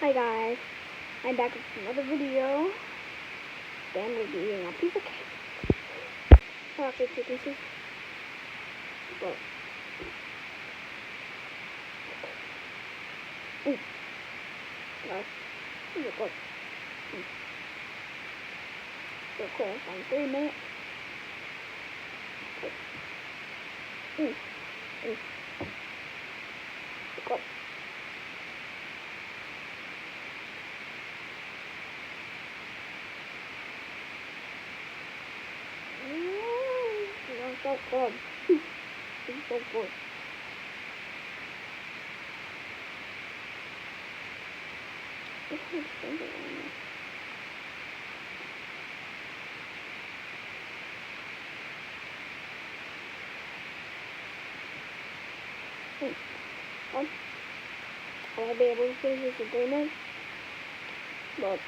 Hi guys, I'm back with another video. Today I'm going to be eating a piece of cake. Well, actually 2 pieces. But, guys, this is good. Real quick, on 3 minutes. Good. It's so good. It's so good. This is finger on it. I'll be able to finish this in 3 minutes, but